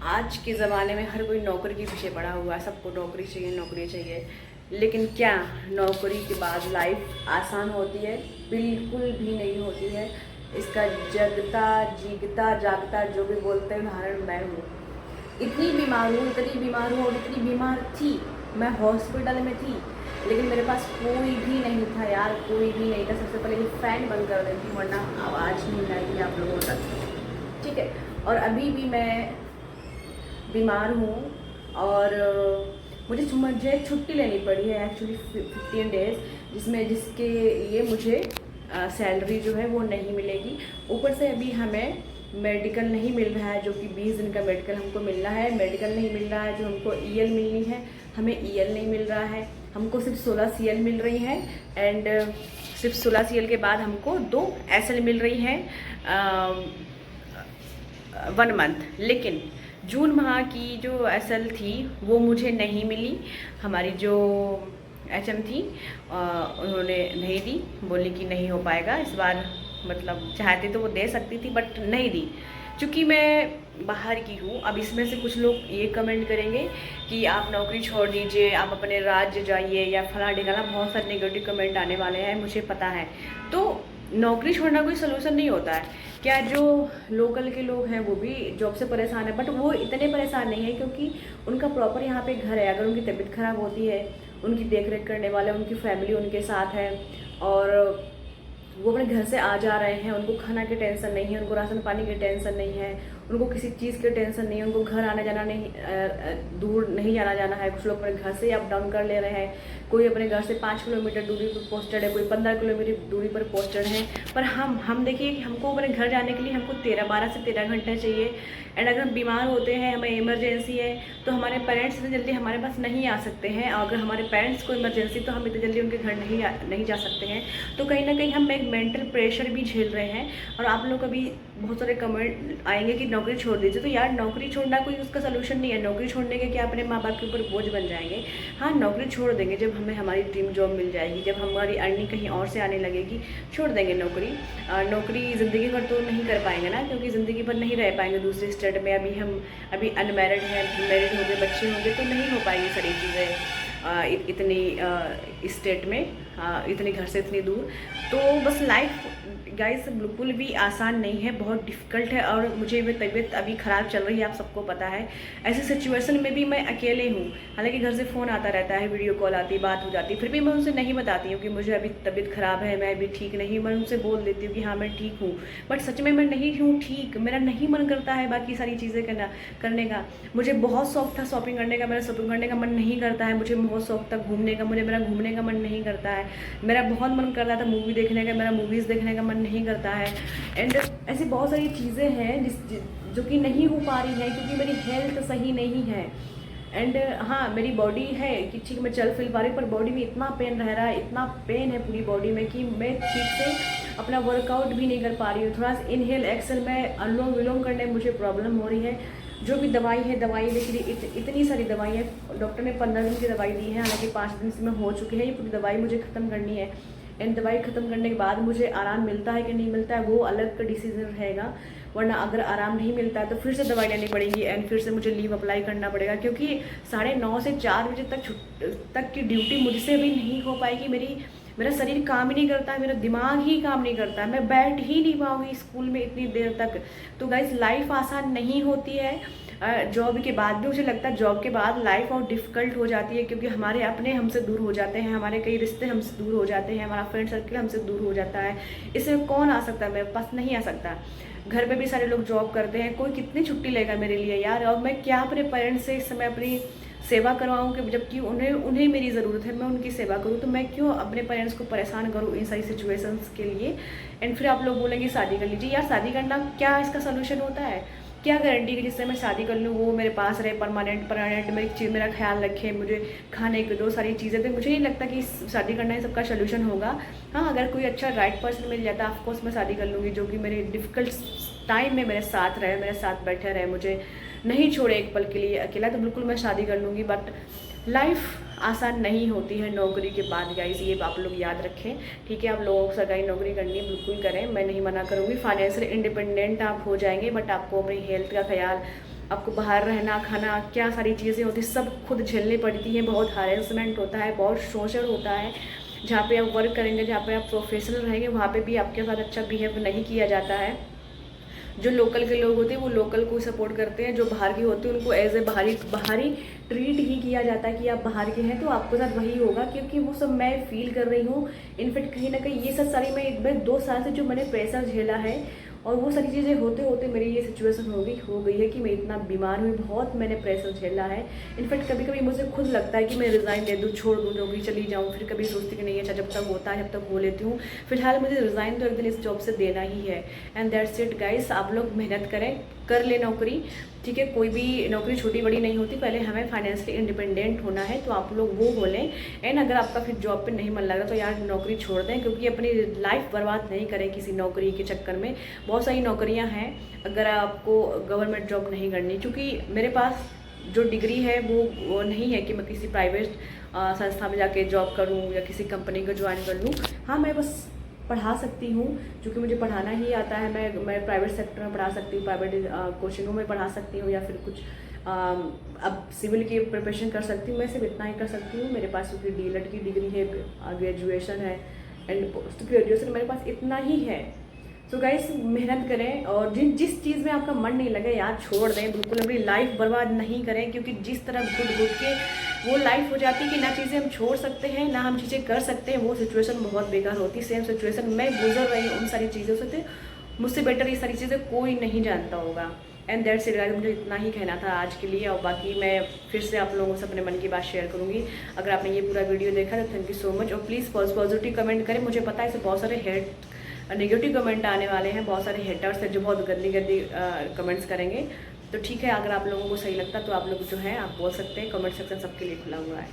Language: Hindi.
आज के ज़माने में हर कोई नौकरी के पीछे पड़ा हुआ है, सबको नौकरी चाहिए नौकरी चाहिए। लेकिन क्या नौकरी के बाद लाइफ आसान होती है? बिल्कुल भी नहीं होती है। इसका जगता जीगता जागता जो भी बोलते हैं उदाहरण मैं हूँ। इतनी बीमार हूँ और इतनी बीमार थी, मैं हॉस्पिटल में थी, लेकिन मेरे पास कोई भी नहीं था यार, कोई भी नहीं था। सबसे पहले ये फ़ैन बंद कर देती वरना आवाज़ नहीं आएगी आप लोगों तक, ठीक है। और अभी भी मैं बीमार हूँ और मुझे छुट्टी लेनी पड़ी है एक्चुअली 15 डेज़, जिसके लिए मुझे सैलरी जो है वो नहीं मिलेगी। ऊपर से अभी हमें मेडिकल नहीं मिल रहा है, जो कि 20 दिन का मेडिकल हमको मिलना है। मेडिकल नहीं मिल रहा है, जो हमको ईएल मिलनी है हमें ईएल नहीं मिल रहा है। हमको सिर्फ 16 सीएल मिल रही हैं एंड सिर्फ 16 सीएल के बाद हमको 2 एसएल मिल रही हैं 1 मंथ। लेकिन जून माह की जो एसएल थी वो मुझे नहीं मिली। हमारी जो एचएम थी उन्होंने नहीं दी, बोली कि नहीं हो पाएगा इस बार। मतलब चाहती तो वो दे सकती थी बट नहीं दी। चूँकि मैं बाहर की हूँ, अब इसमें से कुछ लोग ये कमेंट करेंगे कि आप नौकरी छोड़ दीजिए, आप अपने राज्य जाइए या फला ढिकाना, बहुत सारे नेगेटिव कमेंट आने वाले हैं, मुझे पता है। तो नौकरी छोड़ना कोई सलूशन नहीं होता है। क्या जो लोकल के लोग हैं वो भी जॉब से परेशान है, बट वो इतने परेशान नहीं है क्योंकि उनका प्रॉपर यहाँ पे घर है। अगर उनकी तबीयत ख़राब होती है, उनकी देख रेख करने वाले, उनकी फैमिली उनके साथ है और वो अपने घर से आ जा रहे हैं, उनको खाना की टेंशन नहीं है, उनको राशन पानी की टेंशन नहीं है, उनको किसी चीज़ की टेंशन नहीं है, उनको घर आने जाना नहीं, दूर नहीं आना जाना है। कुछ लोग अपने घर से अप डाउन कर ले रहे हैं, कोई अपने घर से 5 किलोमीटर दूरी पर पोस्टेड है, कोई 15 किलोमीटर दूरी पर पोस्टेड है। पर हम देखिए कि हमको अपने घर जाने के लिए हमको 12 से 13 घंटे चाहिए। एंड अगर हम बीमार होते हैं, हमें इमरजेंसी है, तो हमारे पेरेंट्स इतनी जल्दी हमारे पास नहीं आ सकते हैं। और अगर हमारे पेरेंट्स को इमरजेंसी तो हम इतनी जल्दी उनके घर नहीं जा सकते हैं। तो कहीं ना कहीं हम एक मेंटल प्रेशर भी झेल रहे हैं। और आप लोग अभी बहुत सारे कमेंट आएंगे कि नौकरी छोड़ दीजिए, तो यार नौकरी छोड़ना कोई उसका सोल्यूशन नहीं है। नौकरी छोड़ने के क्या अपने माँ बाप के ऊपर बोझ बन जाएंगे? हाँ, नौकरी छोड़ देंगे जब हमें हमारी ड्रीम जॉब मिल जाएगी, जब हमारी अर्निंग कहीं और से आने लगेगी, छोड़ देंगे नौकरी। नौकरी ज़िंदगी भर तो नहीं कर पाएंगे ना, क्योंकि ज़िंदगी भर नहीं रह पाएंगे दूसरे स्टेट में। अभी अनमैरिड हैं, मैरिड होंगे, बच्चे होंगे, तो नहीं हो पाएगी सारी चीज़ें इतनी स्टेट में, इतनी घर से इतनी दूर। तो बस लाइफ गाइस बिल्कुल भी आसान नहीं है, बहुत डिफ़िकल्ट है। और मुझे भी तबीयत अभी ख़राब चल रही है, आप सबको पता है। ऐसी सिचुएशन में भी मैं अकेले हूँ, हालांकि घर से फ़ोन आता रहता है, वीडियो कॉल आती, बात हो जाती, फिर भी मैं उनसे नहीं बताती हूँ कि मुझे अभी तबीयत ख़राब है, मैं अभी ठीक नहीं। मैं उनसे बोल देती हूँ कि हाँ मैं ठीक हूँ, बट सच में मैं नहीं हूँ ठीक। मेरा नहीं मन करता है बाकी सारी चीज़ें करने का। मुझे बहुत शौक था शॉपिंग करने का, मेरा शॉपिंग करने का मन नहीं करता है। मुझे बहुत शौक था घूमने का, मेरा घूमने का मन नहीं करता है। मेरा बहुत मन करता था मूवी देखने का, मेरा मूवीज़ देखने का मन नहीं करता है। एंड ऐसी बहुत सारी चीज़ें हैं जो कि नहीं हो पा रही है क्योंकि मेरी हेल्थ सही नहीं है। एंड हाँ, मेरी बॉडी है कि ठीक मैं चल फिर पा रही, पर बॉडी में इतना पेन रह रहा है, इतना पेन है पूरी बॉडी में कि मैं ठीक से अपना वर्कआउट भी नहीं कर पा रही हूँ। थोड़ा सा इनहेल एक्सेल में अनुलोम विलोम करने में मुझे प्रॉब्लम हो रही है। जो भी दवाई है, दवाई लेकिन इतनी सारी दवाई है। डॉक्टर ने 15 दिन की दवाई दी है, हालांकि 5 दिन से मैं हो चुकी है। ये पूरी दवाई मुझे ख़त्म करनी है। एंड दवाई ख़त्म करने के बाद मुझे आराम मिलता है कि नहीं मिलता है वो अलग का डिसीजन रहेगा। वरना अगर आराम नहीं मिलता है तो फिर से दवाई लेनी पड़ेगी एंड फिर से मुझे लीव अप्लाई करना पड़ेगा, क्योंकि 9:30 से 4 बजे तक की ड्यूटी मुझसे भी नहीं हो पाएगी। मेरा शरीर काम ही नहीं करता है, मेरा दिमाग ही काम नहीं करता है, मैं बैठ ही नहीं पाऊँगी स्कूल में इतनी देर तक। तो गाइस लाइफ आसान नहीं होती है। जॉब के बाद भी मुझे लगता है जॉब के बाद लाइफ और डिफ़िकल्ट हो जाती है, क्योंकि हमारे अपने हमसे दूर हो जाते हैं, हमारे कई रिश्ते हमसे दूर हो जाते हैं, हमारा फ्रेंड सर्कल हमसे दूर हो जाता है। इसमें कौन आ सकता है? मेरे पास नहीं आ सकता। घर पे भी सारे लोग जॉब करते हैं, कोई कितनी छुट्टी लेगा मेरे लिए यार? और मैं क्या अपने पेरेंट्स से इस समय अपनी सेवा करवाऊँ कि जबकि उन्हें मेरी ज़रूरत है, मैं उनकी सेवा करूँ, तो मैं क्यों अपने पेरेंट्स को परेशान करूँ इन सारी सिचुएशंस के लिए? एंड फिर आप लोग बोलेंगे शादी कर लीजिए। यार शादी करना क्या इसका सोल्यूशन होता है? क्या गारंटी कि जिससे मैं शादी कर लूँ वो मेरे पास रहे परमानेंट मेरी चीज़ मेरा ख्याल रखे, मुझे खाने की दो सारी चीज़ें। तो मुझे नहीं लगता कि शादी करना ही सबका सोल्यूशन होगा। हाँ, अगर कोई अच्छा राइट पर्सन मिल जाता है ऑफकोर्स मैं शादी कर लूँगी, जो कि मेरे डिफ़िकल्ट टाइम में मेरे साथ रहे, मेरे साथ बैठे रहे, मुझे नहीं छोड़े एक पल के लिए अकेला, तो बिल्कुल मैं शादी कर लूँगी। बट लाइफ आसान नहीं होती है नौकरी के बाद गाइस, ये आप लोग याद रखें, ठीक है। आप लोगों को सरकारी नौकरी करनी है बिल्कुल करें, मैं नहीं मना करूँगी। फाइनेंशियल इंडिपेंडेंट आप हो जाएंगे, बट आपको अपनी हेल्थ का ख्याल आपको बाहर रहना खाना क्या सारी चीज़ें होती सब खुद झेलनी पड़ती हैं, बहुत हरेसमेंट होता है, बहुत शोषण होता है। जहाँ पे आप वर्क करेंगे, जहाँ पे आप प्रोफेशनल रहेंगे, वहाँ पे भी आपके साथ अच्छा बिहेव नहीं किया जाता है। जो लोकल के लोग होते हैं वो लोकल को सपोर्ट करते हैं, जो बाहर के होते हैं उनको एज ए बाहरी बाहरी ट्रीट ही किया जाता है कि आप बाहर के हैं तो आपके साथ वही होगा, क्योंकि वो सब मैं फील कर रही हूँ। इनफेक्ट कहीं ना कहीं ये सब सारी मैं 2 साल से जो मैंने प्रेशर झेला है और वो सारी चीज़ें होते होते मेरी ये सिचुएशन हो गई है कि मैं इतना बीमार हुई, बहुत मैंने प्रेशर झेला है। इनफैक्ट कभी कभी मुझे खुद लगता है कि मैं रिज़ाइन दे दूँ, छोड़ दूँ नौकरी, चली जाऊँ। फिर कभी सोचती कि नहीं अच्छा जब तक होता है जब तक हो लेती हूँ। फिलहाल मुझे रिज़ाइन तो एक दिन इस जॉब से देना ही है। एंड दैट्स इट गाइस, आप लोग मेहनत करें, कर ले नौकरी, ठीक है। कोई भी नौकरी छोटी बड़ी नहीं होती, पहले हमें फाइनेंशियली इंडिपेंडेंट होना है तो आप लोग वो हो लें। एंड अगर आपका फिर जॉब पे नहीं मन लग रहा तो यार नौकरी छोड़ दें, क्योंकि अपनी लाइफ बर्बाद नहीं करें किसी नौकरी के चक्कर में। बहुत सारी नौकरियां हैं अगर आपको गवर्नमेंट जॉब नहीं करनी, क्योंकि मेरे पास जो डिग्री है वो नहीं है कि मैं किसी प्राइवेट संस्था में जाके जॉब करूँ या किसी कंपनी को ज्वाइन कर लूँ। हाँ, मैं बस पढ़ा सकती हूँ, क्योंकि मुझे पढ़ाना ही आता है। मैं प्राइवेट सेक्टर में पढ़ा सकती हूँ, प्राइवेट कोचिंगों में पढ़ा सकती हूँ, या फिर कुछ अब सिविल की प्रिपरेशन कर सकती हूँ। मैं सिर्फ इतना ही कर सकती हूँ। मेरे पास क्योंकि डीएलएड की डिग्री है, ग्रेजुएशन है एंड पोस्ट ग्रेजुएशन मेरे पास इतना ही है। सो गाइस, मेहनत करें और जिस चीज़ में आपका मन नहीं लगे यार छोड़ दें, बिल्कुल अपनी लाइफ बर्बाद नहीं करें, क्योंकि जिस तरह घुट घुट के वो लाइफ हो जाती है कि ना चीज़ें हम छोड़ सकते हैं ना हम चीज़ें कर सकते हैं, वो सिचुएशन बहुत बेकार होती है। सेम सिचुएशन मैं गुजर रही हूँ उन सारी चीज़ों से, तो मुझसे बेटर ये सारी चीज़ें कोई नहीं जानता होगा। एंड दैट्स इट गाइस, मुझे इतना ही कहना था आज के लिए, और बाकी मैं फिर से आप लोगों से अपने मन की बात शेयर करूँगी। अगर आपने ये पूरा वीडियो देखा तो थैंक यू सो मच, और प्लीज़ पॉजिटिव कमेंट करें। मुझे पता है इसे बहुत सारे नेगेटिव कमेंट आने वाले हैं, बहुत सारे हेटर्स हैं जो बहुत गंदी कमेंट्स करेंगे। तो ठीक है, अगर आप लोगों को सही लगता तो आप लोग जो है आप बोल सकते हैं, कमेंट सेक्शन सबके लिए खुला हुआ है।